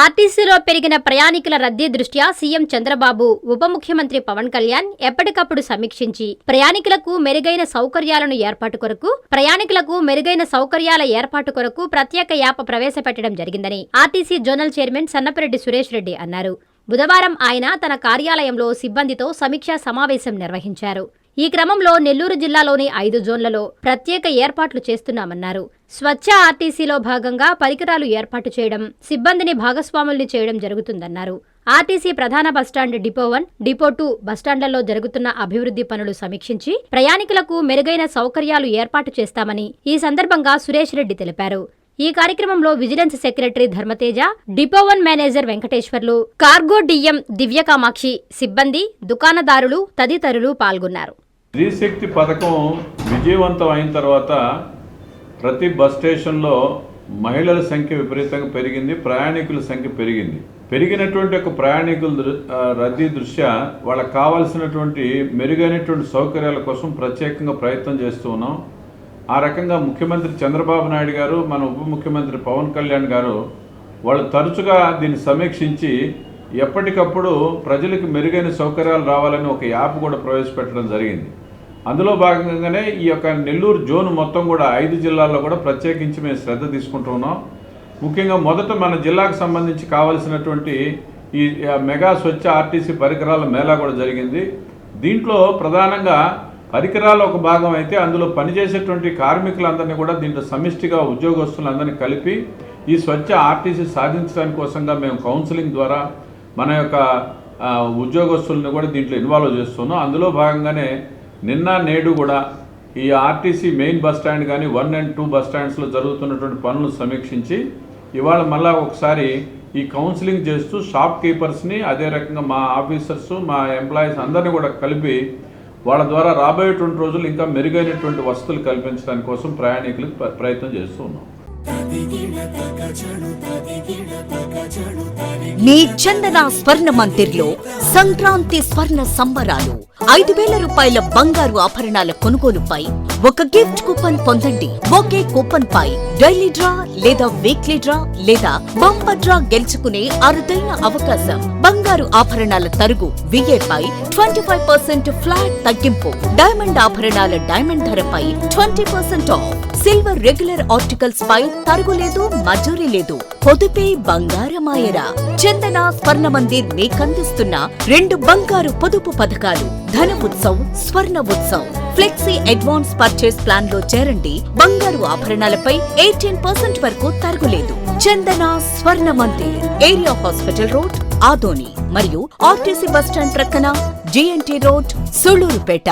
ఆర్టీసీలో పెరిగిన ప్రయాణికుల రద్దీ దృష్ట్యా సీఎం చంద్రబాబు, ఉప ముఖ్యమంత్రి పవన్ కళ్యాణ్ ఎప్పటికప్పుడు సమీక్షించి ప్రయాణికులకు మెరుగైన సౌకర్యాల ఏర్పాటు కొరకు ప్రత్యేక యాప్ ప్రవేశపెట్టడం జరిగిందని RTC zonal chairman Sannapareddy Suresh Reddy అన్నారు. బుధవారం ఆయన తన కార్యాలయంలో సిబ్బందితో సమీక్షా సమావేశం నిర్వహించారు. ఈ క్రమంలో నెల్లూరు జిల్లాలోని 5 జోన్లలో ప్రత్యేక ఏర్పాట్లు చేస్తున్నామన్నారు. స్వచ్ఛ ఆర్టీసీలో భాగంగా పరికరాలు ఏర్పాటు చేయడం, సిబ్బందిని భాగస్వాముల్ని చేయడం జరుగుతుందన్నారు. ఆర్టీసీ ప్రధాన బస్టాండ్ డిపో 1, డిపో 2 బస్టాండ్లలో జరుగుతున్న అభివృద్ధి పనులు సమీక్షించి ప్రయాణికులకు మెరుగైన సౌకర్యాలు ఏర్పాటు చేస్తామని ఈ సందర్భంగా సురేష్ రెడ్డి తెలిపారు. ఈ కార్యక్రమంలో vigilance secretary Dharmateja, depot 1 manager Venkateswarlu, cargo DM Divyakamakshi, సిబ్బంది, దుకాణదారులు తదితరులు పాల్గొన్నారు. స్త్రీశక్తి పథకం విజయవంతం అయిన తర్వాత ప్రతి బస్ స్టేషన్లో మహిళల సంఖ్య విపరీతంగా పెరిగింది, ప్రయాణికుల సంఖ్య పెరిగింది. పెరిగినటువంటి ఒక ప్రయాణికుల రద్దీ దృష్ట్యా వాళ్ళకి కావాల్సినటువంటి మెరుగైనటువంటి సౌకర్యాల కోసం ప్రత్యేకంగా ప్రయత్నం చేస్తూ ఉన్నాం. ఆ రకంగా ముఖ్యమంత్రి చంద్రబాబు నాయుడు గారు, మన ఉప ముఖ్యమంత్రి పవన్ కళ్యాణ్ గారు వాళ్ళు తరచుగా దీన్ని సమీక్షించి ఎప్పటికప్పుడు ప్రజలకు మెరుగైన సౌకర్యాలు రావాలని ఒక యాప్ కూడా ప్రవేశపెట్టడం జరిగింది. అందులో భాగంగానే ఈ యొక్క నెల్లూరు జోన్ మొత్తం కూడా 5 జిల్లాల్లో కూడా ప్రత్యేకించి మేము శ్రద్ధ తీసుకుంటూ ఉన్నాం. ముఖ్యంగా మొదట మన జిల్లాకు సంబంధించి కావాల్సినటువంటి ఈ మెగా స్వచ్ఛ ఆర్టీసీ పరికరాల మేళా కూడా జరిగింది. దీంట్లో ప్రధానంగా పరికరాలు ఒక భాగం అయితే అందులో పనిచేసేటువంటి కార్మికులందరినీ కూడా దీంట్లో సమిష్టిగా ఉద్యోగస్తులందరినీ కలిపి ఈ స్వచ్ఛ ఆర్టీసీ సాధించడానికి కోసంగా మేము కౌన్సిలింగ్ ద్వారా మన యొక్క ఉద్యోగస్తులను కూడా దీంట్లో ఇన్వాల్వ్ చేస్తున్నాం. అందులో భాగంగానే నిన్న నేడు కూడా ఈ ఆర్టీసీ మెయిన్ బస్ స్టాండ్ కానీ 1 and 2 బస్ స్టాండ్స్లో జరుగుతున్నటువంటి పనులు సమీక్షించి ఇవాళ మళ్ళా ఒకసారి ఈ కౌన్సిలింగ్ చేస్తూ షాప్ కీపర్స్ని, అదే రకంగా మా ఆఫీసర్స్, మా ఎంప్లాయీస్ అందరినీ కూడా కలిపి వాళ్ళ ద్వారా రాబోయేటువంటి రోజులు ఇంకా మెరుగైనటువంటి వసతులు కల్పించడానికి కోసం ప్రయాణికులకు ప్రయత్నం చేస్తూ ఉన్నాం. మీ చందన స్వర్ణ మందిర్లో సంక్రాంతి స్వర్ణ సంబరాలు. 5,000 రూపాయల బంగారు ఆభరణాల కొనుగోలుపై ఒక గిఫ్ట్ కూపన్ పొందండి. ఒకే కూపన్ పై డైలీ డ్రా లేదా వీక్లీ డ్రా లేదా బంపర్ డ్రా గెలుచుకునే అరుదైన అవకాశం. బంగారు ఆభరణాల తరుగు VA పై 25% ఫ్లాట్ తగ్గింపు. డైమండ్ ఆభరణాల డైమండ్ ధరపై 20% ఆఫ్. సిల్వర్ రెగ్యులర్ ఆర్టికల్స్ పై తరుగులేదు, మజూరీ లేదు. పొదుపే బంగారమాయరా. చందన స్వర్ణ మందిర్ మీకందిస్తున్న 2 బంగారు పొదుపు పథకాలు. ధన ఉత్సవ్, స్వర్ణ Utsav. Flexi advance purchase plan లో చేరండి. బంగారు ఆభరణాలపై 18% వరకు తరుగులేదు. చందన స్వర్ణ Mandir, area hospital road, Adoni మరియు ఆర్టీసీ బస్టాండ్ ప్రక్కన GNT రోడ్, సుళ్లూరుపేట.